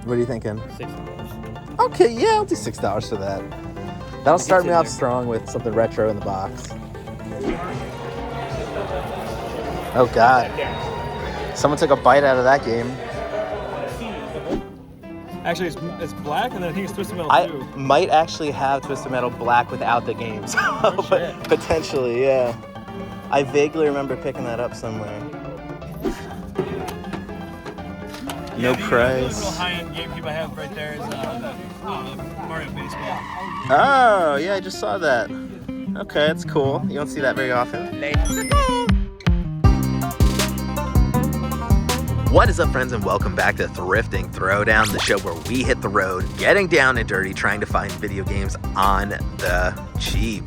What are you thinking? $6. Okay, yeah, I'll do $6 for that. That'll start me off strong with something retro in the box. Oh God. Someone took a bite out of that game. Actually, it's black, and then I think it's Twisted Metal I 2. might actually have Twisted Metal black without the games. Oh, shit. Potentially, yeah. I vaguely remember picking that up somewhere. No price. The real high-end GameCube I have right there is Mario Baseball. Oh, yeah, I just saw that. Okay, that's cool. You don't see that very often. What is up, friends, and welcome back to Thrifting Throwdown, the show where we hit the road, getting down and dirty, trying to find video games on the cheap.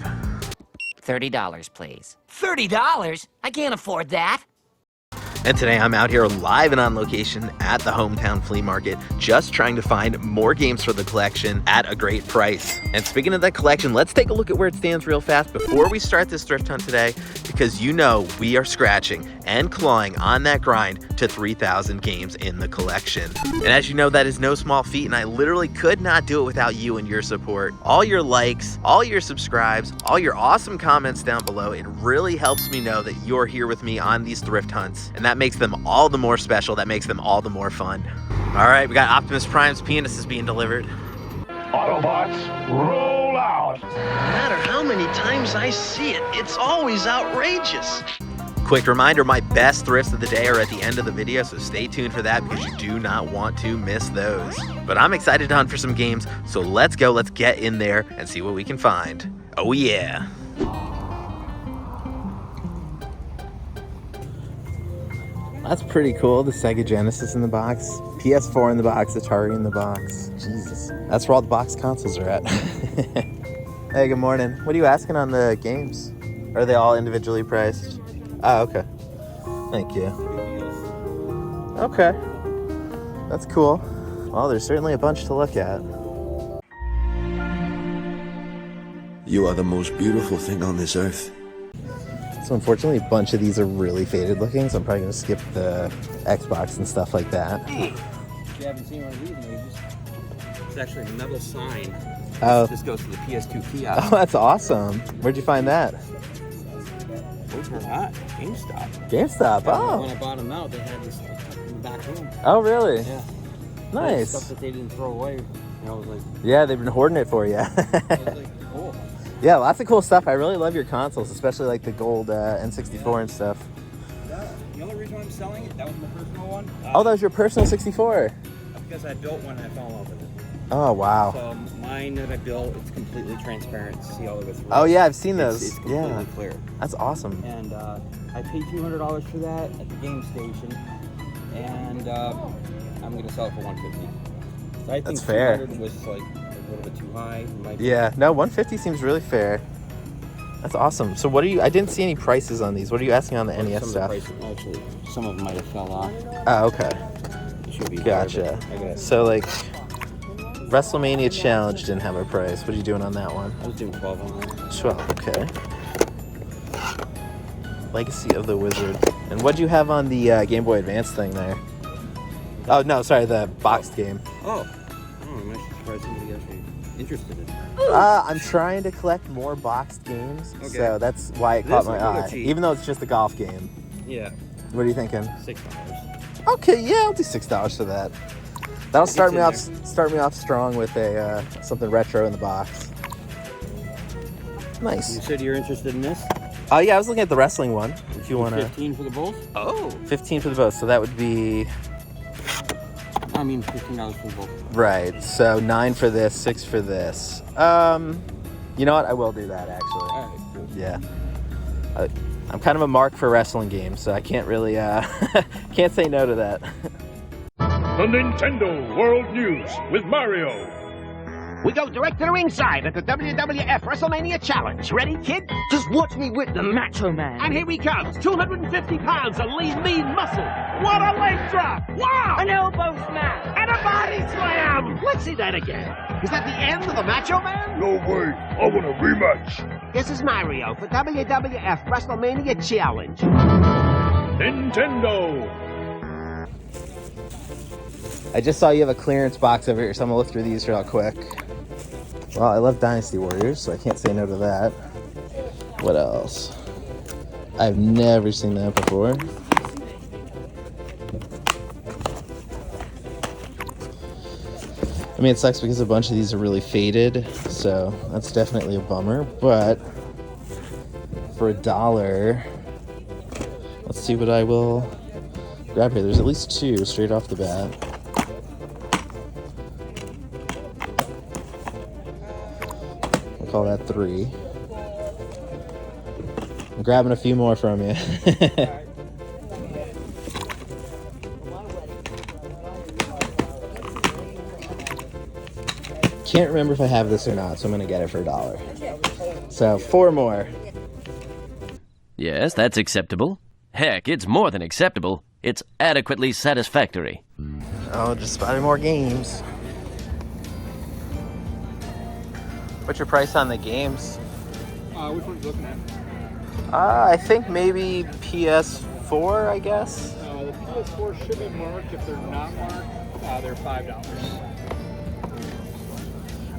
$30, please. $30? I can't afford that. And today I'm out here live and on location at the Hometown Flea Market, just trying to find more games for the collection at a great price. And speaking of that collection, let's take a look at where it stands real fast before we start this thrift hunt today, because you know we are scratching and clawing on that grind to 3,000 games in the collection. And as you know, that is no small feat, and I literally could not do it without you and your support. All your likes, all your subscribes, all your awesome comments down below, it really helps me know that you're here with me on these thrift hunts, and that makes them all the more special, that makes them all the more fun. All right, we got Optimus Prime's penis is being delivered. Autobots, roll out! No matter how many times I see it, it's always outrageous. Quick reminder, my best thrifts of the day are at the end of the video, so stay tuned for that because you do not want to miss those. But I'm excited to hunt for some games, so let's go, let's get in there and see what we can find. Oh yeah. That's pretty cool, the Sega Genesis in the box, PS4 in the box, Atari in the box. Jesus, that's where all the box consoles are at. Hey, good morning. What are you asking on the games? Are they all individually priced? Oh, okay. Thank you. Okay. That's cool. Well, there's certainly a bunch to look at. You are the most beautiful thing on this earth. So unfortunately, a bunch of these are really faded looking, so I'm probably going to skip the Xbox and stuff like that. If you haven't seen one of these in ages, it's actually a metal sign. Oh. This goes to the PS2 kiosk. Oh, that's awesome. Where'd you find that? Those were hot. GameStop. GameStop, oh. When I bought them out, they had this in the back room. Oh, really? Yeah. Nice. Stuff that they didn't throw away. And I was like, yeah, they've been hoarding it for you. I was like, cool. Yeah, lots of cool stuff. I really love your consoles, especially like the gold N64 and stuff. The only reason I'm selling it, that was my personal one. Oh, that was your personal 64? Because I built one and I fell in love with it. Oh, wow. So mine that I built, it's completely transparent. See all of it through. Oh, yeah, I've seen those. It's completely clear. That's awesome. And I paid $200 for that at the game station, and I'm gonna sell it for $150. So I think that's fair. $200 was like a little bit too high. Yeah, no, $150 seems really fair. That's awesome. So what are you? I didn't see any prices on these. What are you asking on the NES stuff? Actually, some of them might have fell off. Oh, okay. It should be Gotcha. So like, WrestleMania Challenge didn't have a price. What are you doing on that one? I was doing 12 on that. 12, okay. Legacy of the Wizard. And what do you have on the Game Boy Advance thing there? Oh, no, sorry, the boxed game. Oh, I'm actually surprised somebody else is interested in it. I'm trying to collect more boxed games, so that's why it caught my eye. Even though it's just a golf game. Yeah. What are you thinking? $6. Okay, yeah, I'll do $6 for that. That'll start me off strong with a something retro in the box. Nice. You said you're interested in this? Oh yeah, I was looking at the wrestling one. If you want to. 15 for the both? Oh. 15 for the both. So that would be. I mean, $15 for the both. Right. So 9 for this, 6 for this. You know what? I will do that actually. All right, cool. Yeah. I'm kind of a mark for wrestling games, so I can't really can't say no to that. The Nintendo World News with Mario. We go direct to the ringside at the WWF WrestleMania Challenge. Ready, kid? Just watch me whip the Macho Man. And here he comes. 250 pounds of lean muscle. What a leg drop! Wow! An elbow smash. And a body slam! Let's see that again. Is that the end of the Macho Man? No way. I want a rematch. This is Mario for WWF WrestleMania Challenge. Nintendo. I just saw you have a clearance box over here, so I'm gonna look through these real quick. Well, I love Dynasty Warriors, so I can't say no to that. What else? I've never seen that before. I mean, it sucks because a bunch of these are really faded, so that's definitely a bummer, but for $1, let's see what I will grab here. There's at least 2 straight off the bat. I'll call that 3. I'm grabbing a few more from you. Can't remember if I have this or not, so I'm gonna get it for $1. So 4 more. Yes, that's acceptable. Heck, it's more than acceptable. It's adequately satisfactory. Oh, just spotted more games. What's your price on the games? Which one's looking at? I think maybe PS4, I guess. The PS4 should be marked. If they're not marked, they're $5.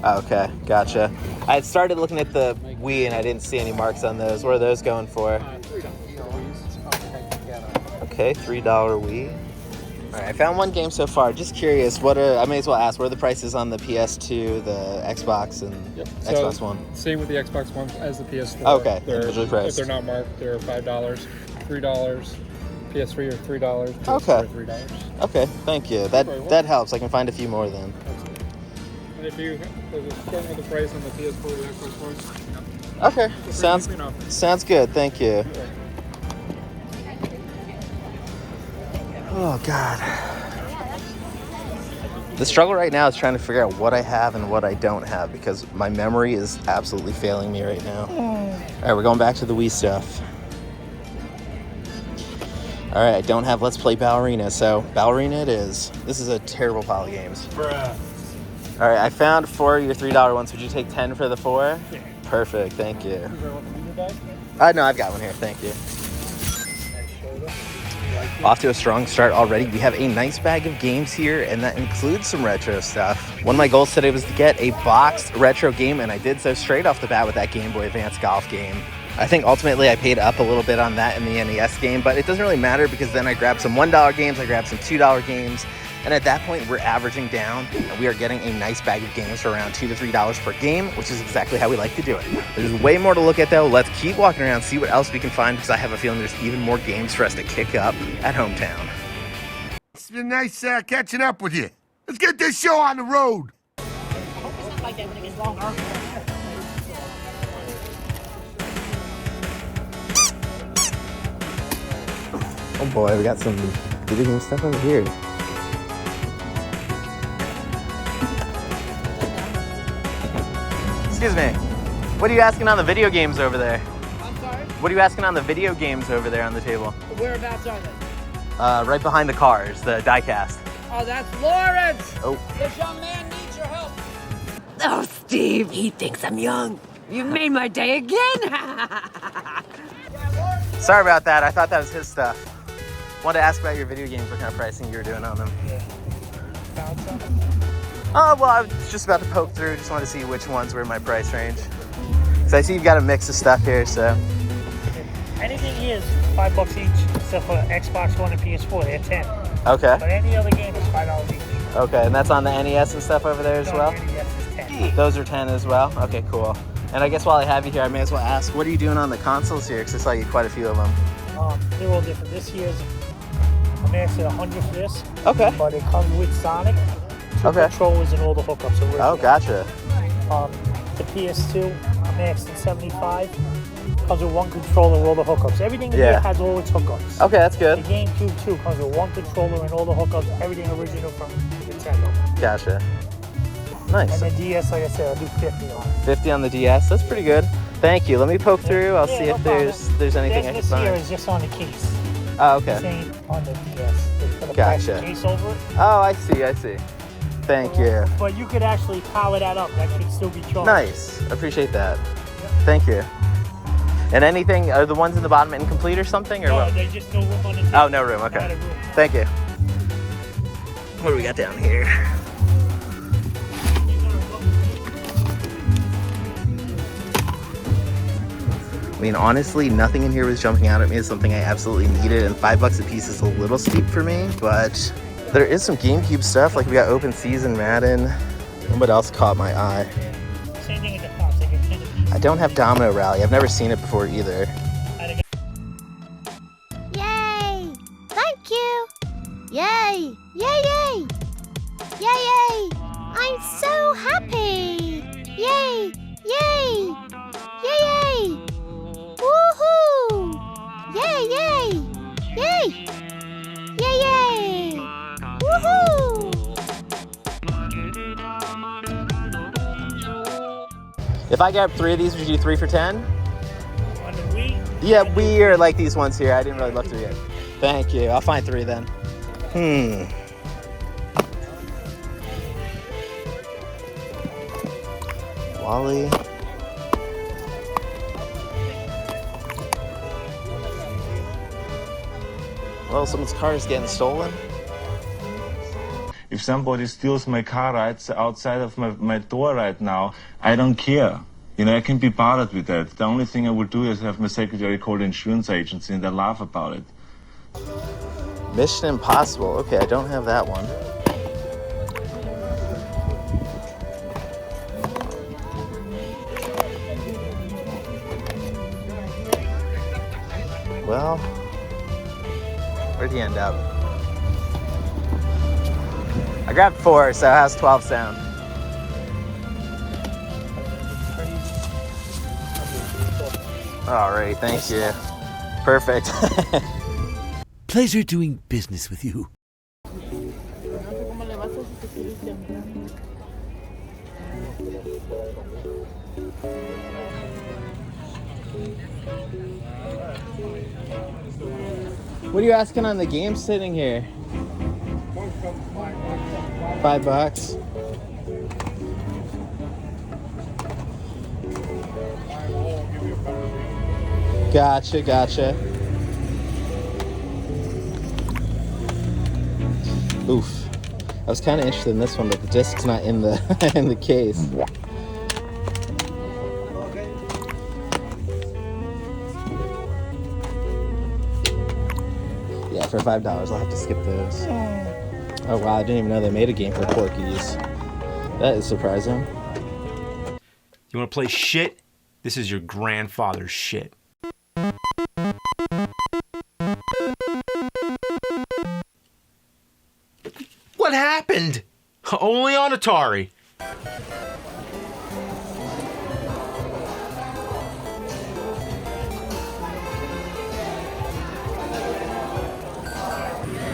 Okay, gotcha. I had started looking at the Wii and I didn't see any marks on those. What are those going for? Okay, $3 Wii. All right, I found one game so far. Just curious, I may as well ask, what are the prices on the PS2, the Xbox, and Xbox One? Same with the Xbox One as the PS4. Okay, individually priced. If they're not marked, they're $5, $3. PS3 are $3. PS4 Okay. are $3. Okay, thank you. That helps. I can find a few more then. And if you start with the price on the PS4 or the Xbox One, Okay, sounds good. Thank you. Oh God. The struggle right now is trying to figure out what I have and what I don't have because my memory is absolutely failing me right now. All right, we're going back to the Wii stuff. All right, I don't have Let's Play Ballerina, so Ballerina it is. This is a terrible pile of games. Bruh. All right, I found 4 of your $3 ones. Would you take 10 for the 4? Yeah. Perfect, thank you. Is there one in your bag? No, I've got one here, thank you. Off to a strong start already. We have a nice bag of games here, and that includes some retro stuff. One of my goals today was to get a boxed retro game, and I did so straight off the bat with that Game Boy Advance golf game. I think ultimately I paid up a little bit on that in the NES game, but it doesn't really matter because then I grabbed some $1 games, I grabbed some $2 games, and at that point we're averaging down and we are getting a nice bag of games for around $2 to $3 per game, which is exactly how we like to do it. There's way more to look at though. Let's keep walking around, see what else we can find because I have a feeling there's even more games for us to kick up at Hometown. It's been nice catching up with you. Let's get this show on the road. Oh boy, we got some video game stuff over here. Excuse me. What are you asking on the video games over there? I'm sorry? What are you asking on the video games over there on the table? Whereabouts are they? Right behind the cars, the diecast. Oh, that's Lawrence! Oh. This young man needs your help. Oh, Steve, he thinks I'm young. You made my day again. Sorry about that. I thought that was his stuff. Wanted to ask about your video games, what kind of pricing you were doing on them. Yeah. Found some? Oh, well, I was just about to poke through. Just wanted to see which ones were in my price range. So I see you've got a mix of stuff here, so. Anything here is $5 each, except for Xbox One and PS4. They're 10. Okay. But any other game is $5 each. Okay, and that's on the NES and stuff over there as well? The NES is 10. Those are 10 as well? Okay, cool. And I guess while I have you here, I may as well ask, what are you doing on the consoles here? Because I saw you quite a few of them. They're all different. This year's, I'm actually 100 for this. Okay. But it comes with Sonic, 2 controllers, and all the hookups. Oh, gotcha. The PS2, I'm asking 75. Comes with 1 controller and all the hookups. Everything in here has all its hookups. Okay, that's good. The GameCube 2 comes with 1 controller and all the hookups. Everything original from Nintendo. Gotcha. Nice. And the DS, like I said, I'll do 50 on it. 50 on the DS. That's pretty good. Thank you. Let me poke through. I'll see if there's anything I can This find. here is just on the case. Oh, okay. Same on the DS. They put a Gotcha. plastic case over it. Oh, I see. Thank you. But you could actually power that up. That should still be charged. Nice. Appreciate that. Thank you. And anything, are the ones in the bottom incomplete or something? Or No, what? there's just no room on the table. Oh, no room. Okay. Not a room. Thank you. What do we got down here? I mean, honestly, nothing in here was jumping out at me as something I absolutely needed, and $5 a piece is a little steep for me, but there is some GameCube stuff, like we got Open Season, Madden, and what else caught my eye? Same thing with the pops. Like I don't have Domino Rally. I've never seen it before either. Yay! Thank you! Yay! Yay, yay! Yay, yay! I'm so happy! Yay! Yay! Yay, yay! Woohoo! Yay, yay! Yay! Yay, yay! Woohoo! If I got 3 of these, would you do 3 for 10? On the Wii? Yeah, Wii or like these ones here. I didn't really look through yet. Thank you. I'll find 3 then. Wally. Well, someone's car is getting stolen. If somebody steals my car right outside of my door right now, I don't care. You know, I can be bothered with that. The only thing I would do is have my secretary call the insurance agency and they laugh about it. Mission Impossible. Okay, I don't have that one. Well, where'd he end up? I grabbed 4, so it has 12 sound. All right, thank you. Perfect. Pleasure doing business with you. What are you asking on the game sitting here? $5. Gotcha, gotcha. Oof. I was kind of interested in this one, but the disc's not in the in the case. Yeah, for $5, I'll have to skip those. Oh wow, I didn't even know they made a game for Porkies. That is surprising. You want to play shit? This is your grandfather's shit. What happened? Only on Atari.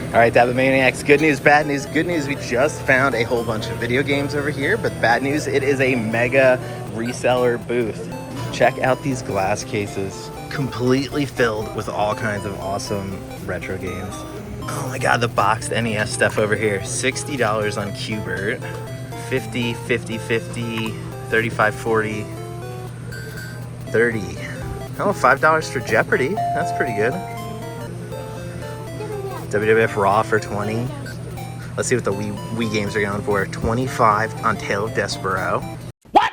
All right, Dabba Maniacs, good news, bad news. Good news, we just found a whole bunch of video games over here, but bad news, it is a mega reseller booth. Check out these glass cases, completely filled with all kinds of awesome retro games. Oh my God, the boxed NES stuff over here. $60 on Qbert, 50, 50, 50, 35, 40, 30. Oh, $5 for Jeopardy. That's pretty good. WWF Raw for 20. Let's see what the Wii games are going for. 25 on Tale of Despero. What?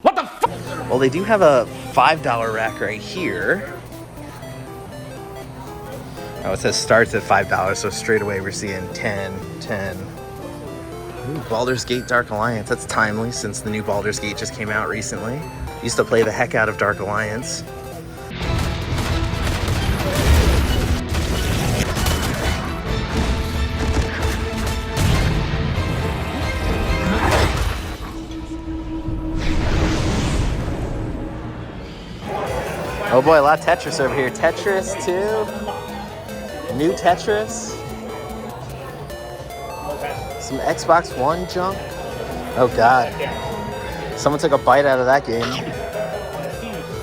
What the fuck? Well, they do have a $5 rack right here. Oh, it says starts at $5, so straight away we're seeing 10, 10. Ooh, Baldur's Gate Dark Alliance. That's timely since the new Baldur's Gate just came out recently. Used to play the heck out of Dark Alliance. Oh boy, a lot of Tetris over here. Tetris 2. New Tetris. Some Xbox One junk. Oh God. Someone took a bite out of that game.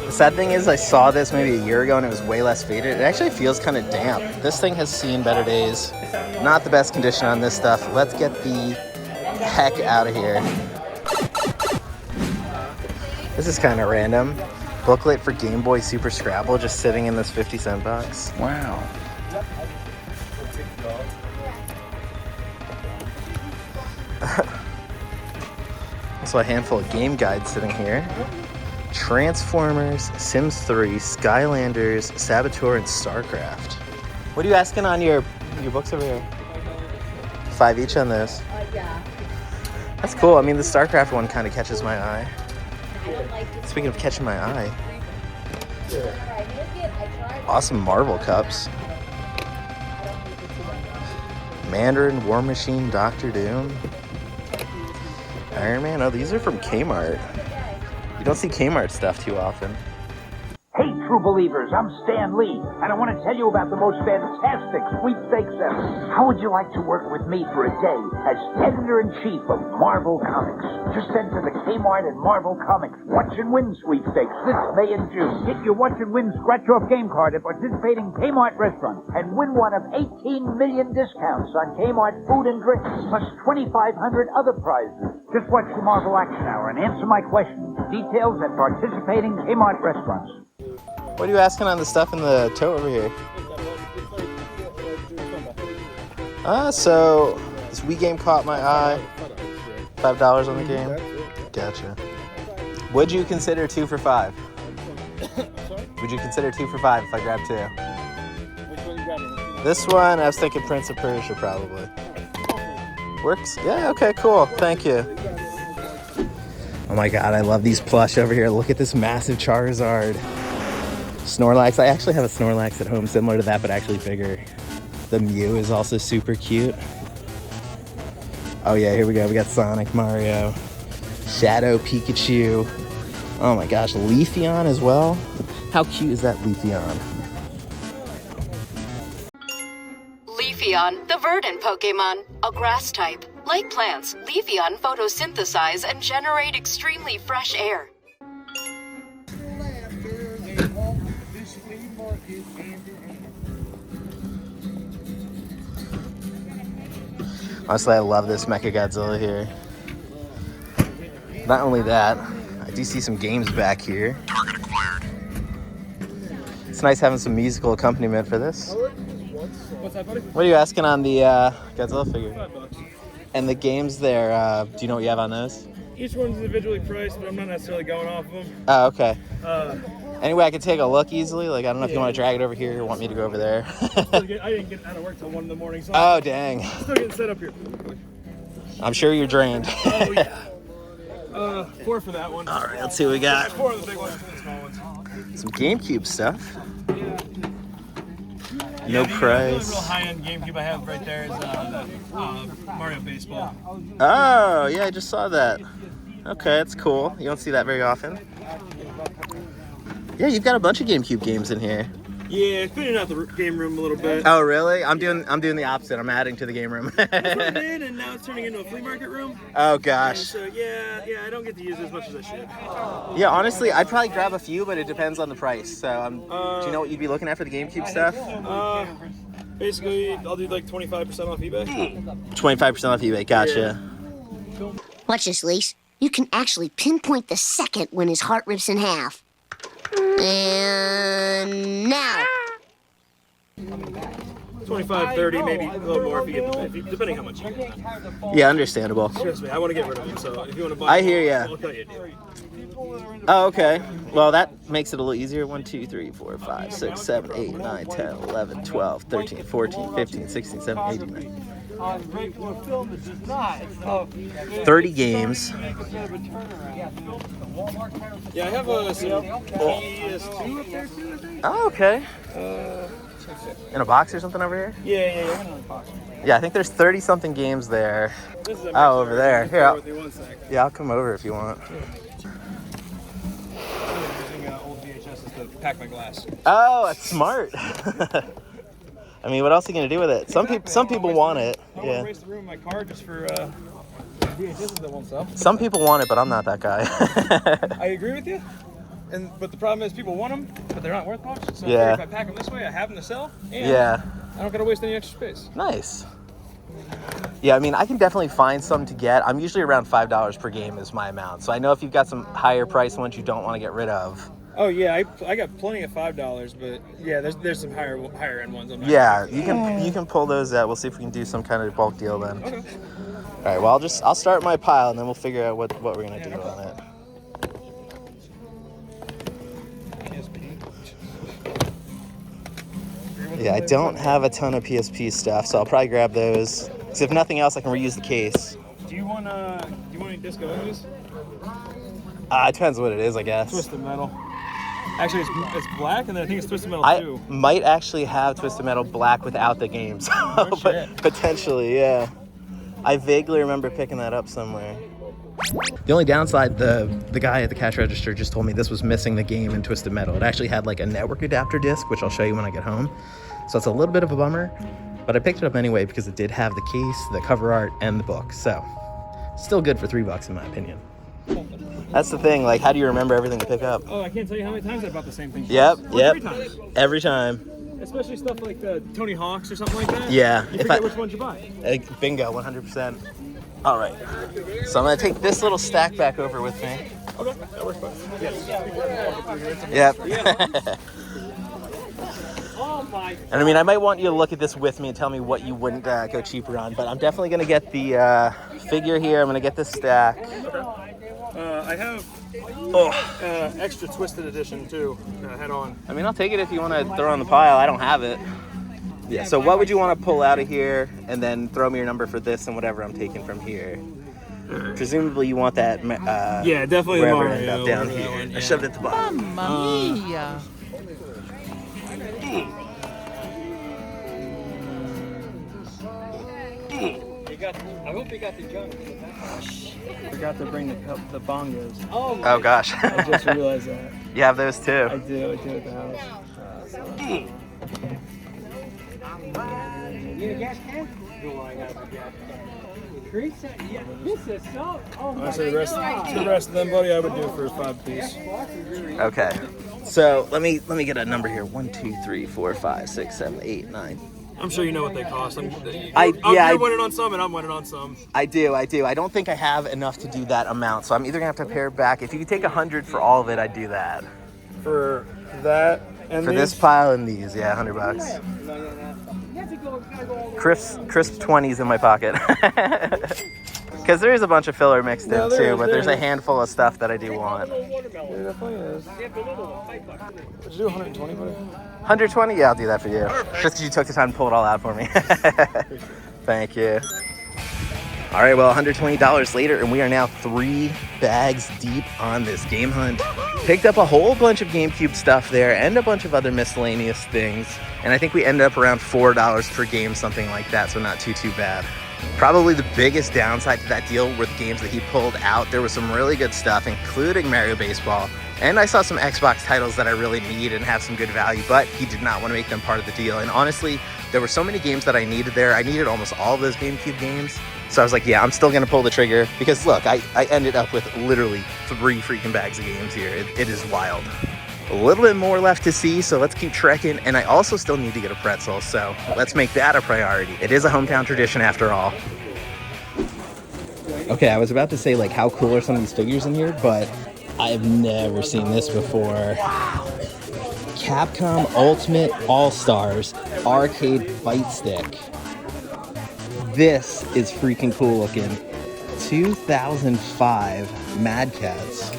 The sad thing is I saw this maybe a year ago and it was way less faded. It actually feels kind of damp. This thing has seen better days. Not the best condition on this stuff. Let's get the heck out of here. This is kind of random. Booklet for Game Boy Super Scrabble just sitting in this 50-cent box. Wow. Also a handful of game guides sitting here. Transformers, Sims 3, Skylanders, Saboteur, and StarCraft. What are you asking on your books over here? 5 each on this. Yeah. That's cool. I mean, the StarCraft one kind of catches my eye. Speaking of catching my eye. Awesome Marvel cups. Mandarin, War Machine, Doctor Doom. Iron Man. Oh, these are from Kmart. You don't see Kmart stuff too often. Hey, true believers, I'm Stan Lee, and I want to tell you about the most fantastic sweepstakes ever. How would you like to work with me for a day as editor-in-chief of Marvel Comics? Just enter the Kmart and Marvel Comics Watch and Win sweepstakes this May and June. Get your Watch and Win scratch-off game card at participating Kmart restaurants and win one of 18 million discounts on Kmart food and drinks, plus 2,500 other prizes. Just watch the Marvel Action Hour and answer my questions. Details at participating Kmart restaurants. What are you asking on the stuff in the tote over here? So this Wii game caught my eye. $5 on the game. Gotcha. Would you consider 2 for $5? Would you consider 2 for $5 if I grabbed 2? Which one you grabbing? This one, I was thinking Prince of Persia probably. Works? Yeah, okay, cool. Thank you. Oh my god, I love these plush over here. Look at this massive Charizard. Snorlax. I actually have a Snorlax at home similar to that, but actually bigger. The Mew is also super cute. Oh yeah, here we go. We got Sonic, Mario, Shadow, Pikachu. Oh my gosh, Leafeon as well. How cute is that Leafeon? Leafeon, the verdant Pokemon, a grass type. Like plants, Leafeon photosynthesize and generate extremely fresh air. Honestly, I love this Mechagodzilla here. Not only that, I do see some games back here. Target acquired. It's nice having some musical accompaniment for this. What's that, buddy? What are you asking on the Godzilla figure? $5. And the games there, do you know what you have on those? Each one's individually priced, but I'm not necessarily going off of them. Oh, okay. Anyway, I could take a look easily. Like, I don't know if you want to drag it over here or want me to go over there. I didn't get out of work till 1 in the morning. So Oh, dang. I'm still getting set up here. I'm sure you're drained. Oh, yeah. 4 for that one. All right, let's see what we got. 4 of the big ones and the small ones. Some GameCube stuff. Yeah, No price. The real high-end GameCube I have right there is Mario Baseball. Oh, yeah, I just saw that. Okay, that's cool. You don't see that very often. Yeah, you've got a bunch of GameCube games in here. Yeah, cleaning out the game room a little bit. Oh, really? I'm doing the opposite. I'm adding to the game room. That's what I did, and now it's turning into a flea market room. Oh gosh. And so yeah, I don't get to use it as much as I should. Yeah, honestly, I'd probably grab a few, but it depends on the price. So, do you know what you'd be looking at for the GameCube stuff? Basically, I'll do like 25% off eBay. 25% off eBay. Gotcha. Yeah. Watch this, Lise. You can actually pinpoint the second when his heart rips in half. And now. 25, 30, maybe a little more if you get, depending how much you get. Yeah, understandable. Trust me, I want to get rid of them, so if you want to buy I hear ya. I'll cut you a deal. Oh, okay. Well, that makes it a little easier. 1, 2, 3, 4, 5, 6, 7, 8, 9, 10, 11, 12, 13, 14, 15, 16, 17, 18, 19. 30 games. Yeah, I have a PS2 up there too, I think. Oh, okay. In a box or something over here? Yeah. Yeah, I think there's 30-something games there. Oh, over there. Here, yeah, I'll come over if you want. I'm using old VHSs to pack my glass. Oh, that's smart. I mean, what else are you gonna do with it? Some people want it. I want to race the room my car just for VHSs that won't sell. Some people want it, but I'm not that guy. I agree with you. But the problem is people want them, but they're not worth much. So Yeah. if I pack them this way, I have them to sell. And Yeah. I don't gotta waste any extra space. Nice. Yeah, I mean, I can definitely find some to get. I'm usually around $5 per game is my amount. So I know if you've got some higher price ones you don't want to get rid of, Oh yeah, I got plenty of $5, but yeah, there's some higher end ones. Yeah, you can pull those out. We'll see if we can do some kind of bulk deal then. Okay. All right. Well, I'll start my pile and then we'll figure out what we're gonna do on it. Yeah, I don't have a ton of PSP stuff, so I'll probably grab those. Because if nothing else, I can reuse the case. Do you want any disco images? It depends what it is, I guess. Twisted Metal. Actually, it's black, and then I think it's Twisted Metal I 2. might actually have Twisted Metal black without the games. But potentially, yeah. I vaguely remember picking that up somewhere. The only downside, the guy at the cash register just told me this was missing the game in Twisted Metal. It actually had like a network adapter disc, which I'll show you when I get home. So it's a little bit of a bummer, but I picked it up anyway because it did have the case, the cover art, and the book. So still good for $3 in my opinion. That's the thing, like, how do you remember everything to pick up? Oh, I can't tell you how many times I bought the same thing. Yep. 3 times. Every time. Especially stuff like the Tony Hawk's or something like that. Yeah. You forget which ones you buy. Bingo, 100%. All right. So I'm going to take this little stack back over with me. Okay, that works fine. Yes. Yep. And I mean, I might want you to look at this with me and tell me what you wouldn't go cheaper on, but I'm definitely going to get the figure here. I'm going to get this stack. I have extra Twisted Edition too, head on. I mean, I'll take it if you want to throw on the pile. I don't have it. Yeah, so what would you want to pull out of here and then throw me your number for this and whatever I'm taking from here? Presumably you want that yeah, definitely the Mario end up down here. One, yeah. I shoved it at the bottom. Mamma mia. I hope you got the junk. Forgot to bring the bongos. Oh gosh. I just realized that. You have those too? I do at the house. You need a gas can? Do I have a gas can? Yeah, this is so. Oh my God. The rest of them, buddy, I would do for a 5-piece. Okay. So let me get a number here. 1, 2, 3, 4, 5, 6, 7, 8, 9. I'm sure you know what they cost. You're winning on some, and I'm winning on some. I do. I don't think I have enough to do that amount, so I'm either gonna have to pare it back. If you could take 100 for all of it, I'd do that. For that and for this pile and these, yeah, $100. Crisp 20s in my pocket. Because there is a bunch of filler mixed in too, but there's a handful of stuff that I do want. There definitely is. Would you do 120, buddy? 120? Yeah, I'll do that for you. Just because you took the time to pull it all out for me. Thank you. All right, well, $120 later, and we are now 3 bags deep on this game hunt. Picked up a whole bunch of GameCube stuff there and a bunch of other miscellaneous things. And I think we ended up around $4 per game, something like that, so not too bad. Probably the biggest downside to that deal were the games that he pulled out. There was some really good stuff, including Mario Baseball. And I saw some Xbox titles that I really need and have some good value, but he did not want to make them part of the deal. And honestly, there were so many games that I needed there. I needed almost all of those GameCube games. So I was like, yeah, I'm still going to pull the trigger. Because look, I ended up with literally 3 freaking bags of games here. It is wild. A little bit more left to see, so let's keep trekking. And I also still need to get a pretzel, so let's make that a priority. It is a hometown tradition after all. Okay, I was about to say, like, how cool are some of these figures in here, but I've never seen this before. Capcom Ultimate All-Stars Arcade Fight Stick. This is freaking cool looking. 2005 Mad Cats.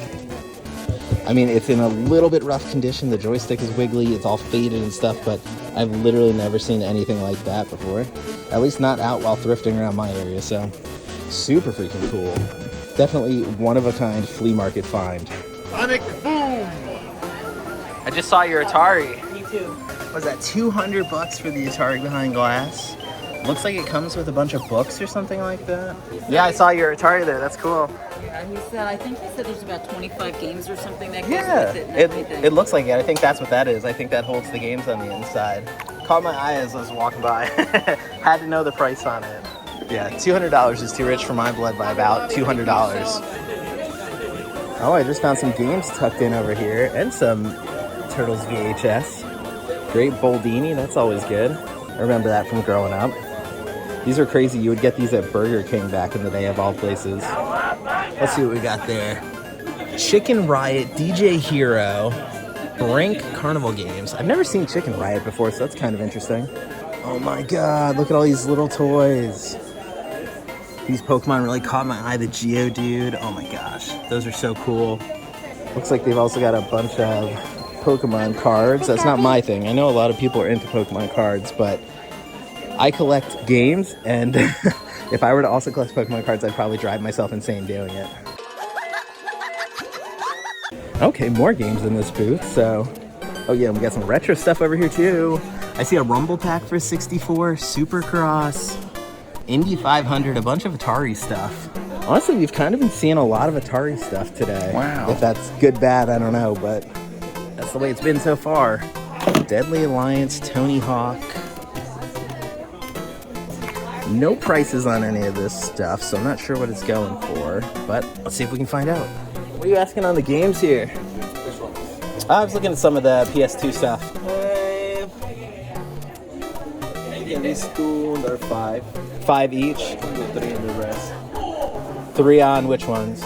I mean, it's in a little bit rough condition. The joystick is wiggly, it's all faded and stuff, but I've literally never seen anything like that before. At least not out while thrifting around my area, so super freaking cool. Definitely one of a kind flea market find. Sonic Boom! I just saw your Atari. Me too. Was that $200 for the Atari behind glass? Looks like it comes with a bunch of books or something like that. Yeah, I saw your Atari there. That's cool. Yeah, he said, I think he said there's about 25 games or something that goes Yeah, with it and everything. it looks like it. I think that's what that is. I think that holds the games on the inside. Caught my eye as I was walking by. Had to know the price on it. Yeah, $200 is too rich for my blood by about $200. Oh, I just found some games tucked in over here and some Turtles VHS. Great Boldini, that's always good. I remember that from growing up. These are crazy. You would get these at Burger King back in the day of all places. Let's see what we got there. Chicken Riot, DJ Hero, Brink Carnival Games. I've never seen Chicken Riot before, so that's kind of interesting. Oh my god, look at all these little toys. These Pokemon really caught my eye. The Geodude. Oh my gosh, those are so cool. Looks like they've also got a bunch of Pokemon cards. That's not my thing. I know a lot of people are into Pokemon cards, but I collect games, and if I were to also collect Pokemon cards, I'd probably drive myself insane doing it. Okay, more games in this booth, so... Oh yeah, we got some retro stuff over here too. I see a Rumble Pack for 64, Supercross, Indy 500, a bunch of Atari stuff. Honestly, we've kind of been seeing a lot of Atari stuff today. Wow. If that's good, bad, I don't know, but that's the way it's been so far. Deadly Alliance, Tony Hawk. No prices on any of this stuff, so I'm not sure what it's going for, but let's see if we can find out. What are you asking on the games here? I was looking at some of the PS2 stuff. These two, they're 5. 5 each? 3 in the rest. 3 on which ones?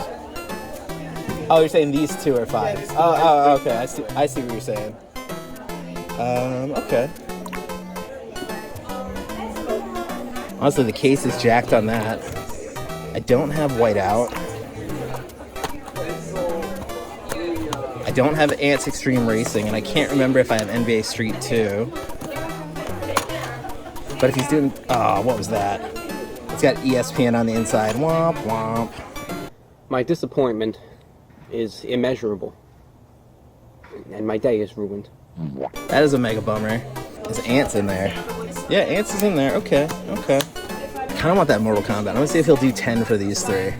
Oh, you're saying these 2 are 5. Oh, okay. I see what you're saying. Okay. Honestly, the case is jacked on that. I don't have Whiteout. I don't have Ants Extreme Racing, and I can't remember if I have NBA Street 2. But if he's doing... Oh, what was that? It's got ESPN on the inside. Womp, womp. My disappointment is immeasurable. And my day is ruined. That is a mega bummer. There's Ants in there. Yeah, Ants is in there. Okay, okay. I kind of want that Mortal Kombat. I'm going to see if he'll do 10 for these 3.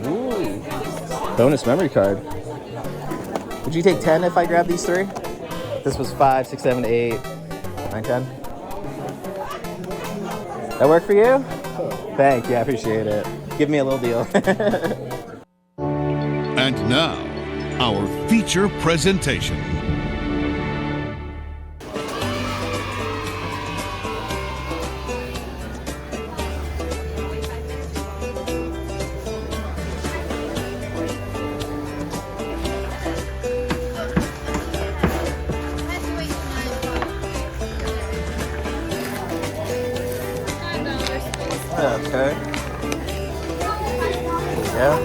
Ooh. Bonus memory card. Would you take 10 if I grab these 3? This was 5, 6, 7, 8, 9, 10. That work for you? Thank you, I appreciate it. Give me a little deal. And now, our feature presentation. Okay. Yeah.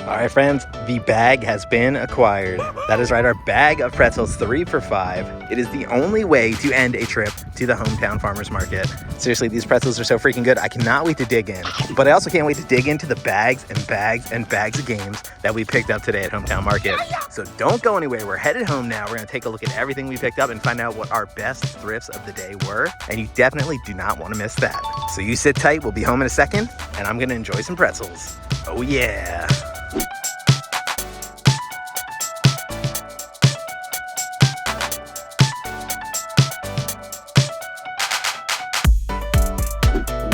All right, friends, the bag has been acquired. That is right, our bag of pretzels, 3 for $5. It is the only way to end a trip to the Hometown Farmers Market. Seriously, these pretzels are so freaking good. I cannot wait to dig in. But I also can't wait to dig into the bags and bags and bags of games that we picked up today at Hometown Market. So don't go anywhere. We're headed home now. We're going to take a look at everything we picked up and find out what our best thrifts of the day were. And you definitely do not want to miss that. So you sit tight. We'll be home in a second, and I'm going to enjoy some pretzels. Oh, yeah.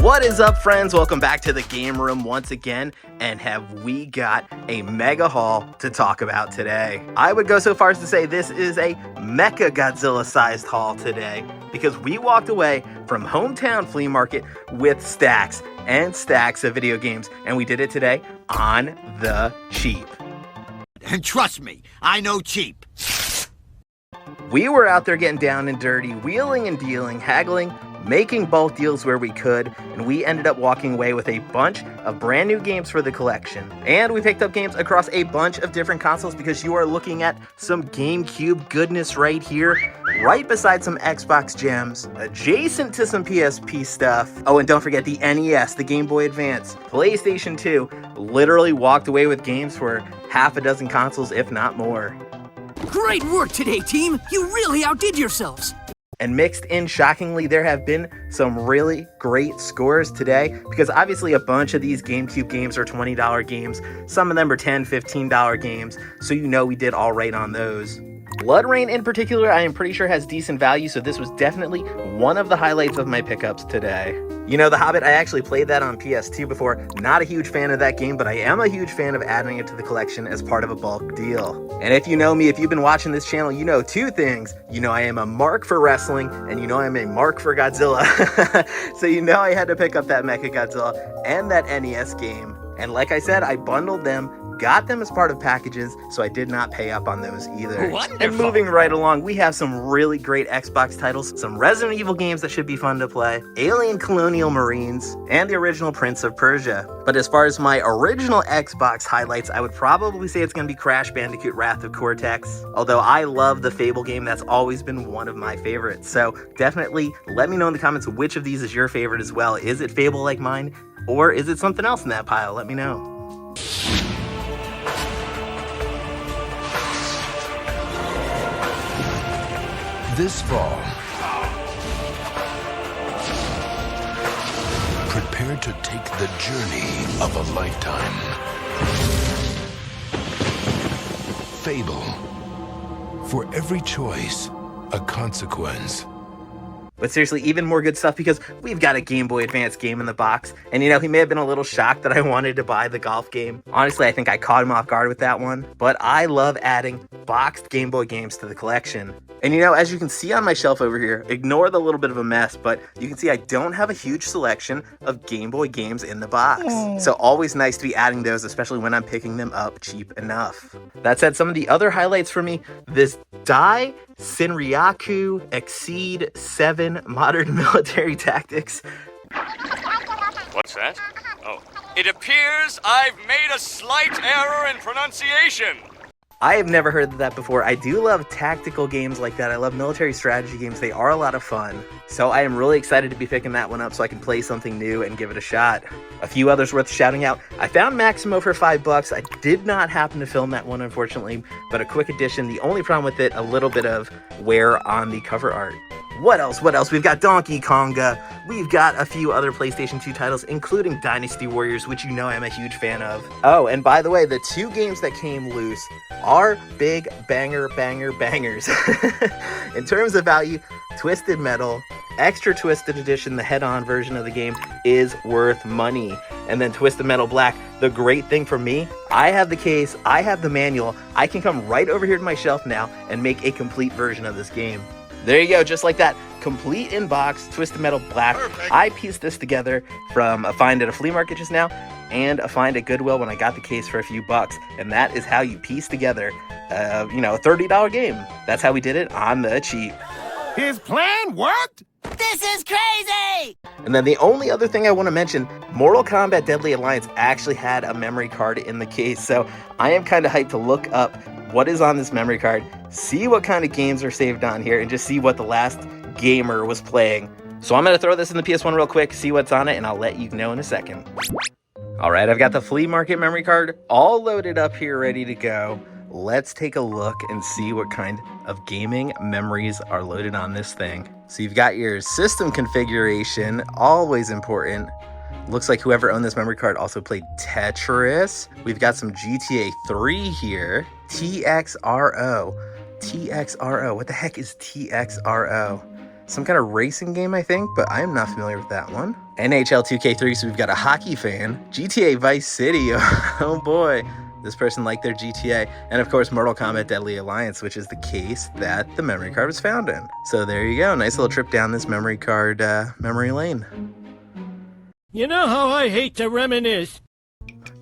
What is up, friends? Welcome back to the game room once again, and have we got a mega haul to talk about today. I would go so far as to say this is a Mecha Godzilla sized haul today, because we walked away from Hometown Flea Market with stacks and stacks of video games, and we did it today on the cheap. And trust me, I know cheap. We were out there getting down and dirty, wheeling and dealing, haggling, making bulk deals where we could, and we ended up walking away with a bunch of brand new games for the collection. And we picked up games across a bunch of different consoles, because you are looking at some GameCube goodness right here, right beside some Xbox gems, adjacent to some PSP stuff. Oh, and don't forget the NES, the Game Boy Advance, PlayStation 2, literally walked away with games for half a dozen consoles, if not more. Great work today, team! You really outdid yourselves! And mixed in, shockingly, there have been some really great scores today, because obviously a bunch of these GameCube games are $20 games. Some of them are $10, $15 games, so you know we did all right on those. Blood Rain in particular, I am pretty sure has decent value, so this was definitely one of the highlights of my pickups today. You know, The Hobbit, I actually played that on PS2 before. Not a huge fan of that game, but I am a huge fan of adding it to the collection as part of a bulk deal. And if you know me, if you've been watching this channel, you know 2 things. You know I am a mark for wrestling, and you know I'm a mark for Godzilla. So you know I had to pick up that Mecha Godzilla and that NES game. And like I said, I bundled them, got them as part of packages, so I did not pay up on those either. Wonderful. And moving right along, we have some really great Xbox titles, some Resident Evil games that should be fun to play, Alien Colonial Marines, and the original Prince of Persia. But as far as my original Xbox highlights, I would probably say it's going to be Crash Bandicoot Wrath of Cortex. Although I love the Fable game, that's always been one of my favorites. So definitely let me know in the comments which of these is your favorite as well. Is it Fable like mine, or is it something else in that pile? Let me know. This fall, prepare to take the journey of a lifetime. Fable. For every choice, a consequence. But seriously, even more good stuff because we've got a Game Boy Advance game in the box. And you know, he may have been a little shocked that I wanted to buy the golf game. Honestly, I think I caught him off guard with that one. But I love adding boxed Game Boy games to the collection. And you know, as you can see on my shelf over here, ignore the little bit of a mess, but you can see I don't have a huge selection of Game Boy games in the box. So always nice to be adding those, especially when I'm picking them up cheap enough. That said, some of the other highlights for me, this Dai Senryaku Exceed 7 Modern Military Tactics. What's that? Oh. It appears I've made a slight error in pronunciation. I have never heard of that before. I do love tactical games like that. I love military strategy games. They are a lot of fun. So I am really excited to be picking that one up so I can play something new and give it a shot. A few others worth shouting out. I found Maximo for $5. I did not happen to film that one, unfortunately, but a quick addition. The only problem with it, a little bit of wear on the cover art. What else? What else? We've got Donkey Konga. We've got a few other PlayStation 2 titles, including Dynasty Warriors, which you know I'm a huge fan of. Oh, and by the way, the two games that came loose are big bangers. In terms of value, Twisted Metal, Extra Twisted Edition, the head-on version of the game, is worth money. And then Twisted Metal Black, the great thing for me, I have the case, I have the manual, I can come right over here to my shelf now and make a complete version of this game. There you go, just like that. Complete in box, Twisted Metal Black. Perfect. I pieced this together from a find at a flea market just now and a find at Goodwill when I got the case for a few bucks. And that is how you piece together, a $30 game. That's how we did it on the cheap. His plan worked? This is crazy! And then the only other thing I want to mention, Mortal Kombat Deadly Alliance actually had a memory card in the case. So I am kind of hyped to look up what is on this memory card, see what kind of games are saved on here, and just see what the last gamer was playing. So I'm going to throw this in the PS1 real quick, see what's on it, and I'll let you know in a second. All right, I've got the flea market memory card all loaded up here, ready to go. Let's take a look and see what kind of gaming memories are loaded on this thing. So you've got your system configuration, always important. Looks like whoever owned this memory card also played Tetris. We've got some GTA 3 here. TXRO. What the heck is TXRO? Some kind of racing game, I think, but I am not familiar with that one. NHL 2K3, so we've got a hockey fan. GTA Vice City, oh boy. This person liked their GTA. And of course, Mortal Kombat Deadly Alliance, which is the case that the memory card was found in. So there you go, nice little trip down this memory card memory lane. You know how I hate to reminisce.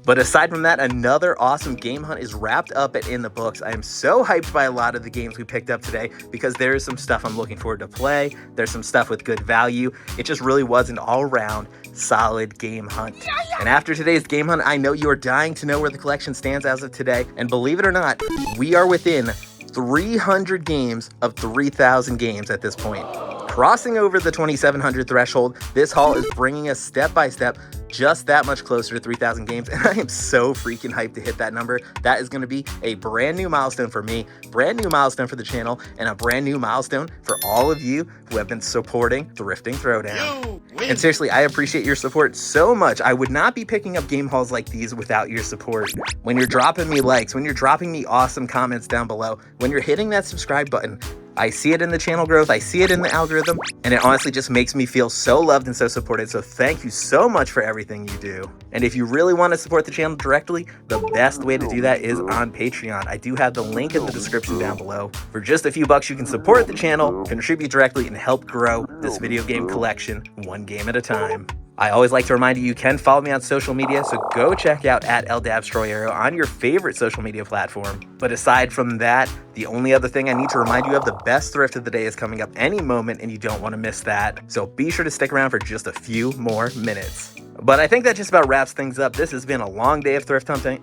But aside from that, another awesome game hunt is wrapped up and in the books. I am so hyped by a lot of the games we picked up today because there is some stuff I'm looking forward to play. There's some stuff with good value. It just really was an all-around solid game hunt. And after today's game hunt, I know you are dying to know where the collection stands as of today. And believe it or not, we are within 300 games of 3,000 games at this point. Crossing over the 2,700 threshold, this haul is bringing us step by step just that much closer to 3,000 games, and I am so freaking hyped to hit that number. That is going to be a brand new milestone for me, brand new milestone for the channel, and a brand new milestone for all of you who have been supporting Thrifting Throwdown. And seriously, I appreciate your support so much. I would not be picking up game hauls like these without your support. When you're dropping me likes, when you're dropping me awesome comments down below, when you're hitting that subscribe button, I see it in the channel growth, I see it in the algorithm, and it honestly just makes me feel so loved and so supported. So thank you so much for everything you do. And if you really want to support the channel directly, the best way to do that is on Patreon. I do have the link in the description down below. For just a few bucks, you can support the channel, contribute directly, and help grow this video game collection one game at a time. I always like to remind you can follow me on social media, so go check out @LDabstroyero on your favorite social media platform. But aside from that, the only other thing I need to remind you of, the best thrift of the day is coming up any moment, and you don't want to miss that. So be sure to stick around for just a few more minutes. But I think that just about wraps things up. This has been a long day of thrift hunting.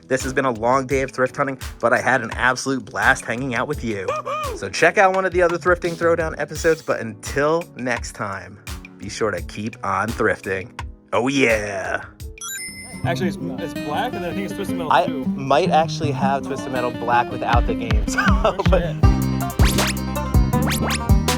This has been a long day of thrift hunting, but I had an absolute blast hanging out with you. So check out one of the other Thrifting Throwdown episodes, but until next time, be sure to keep on thrifting. Oh yeah! Actually, it's black, and then I think it's Twisted Metal I 2. might actually have Twisted Metal Black without the games. Oh, shit.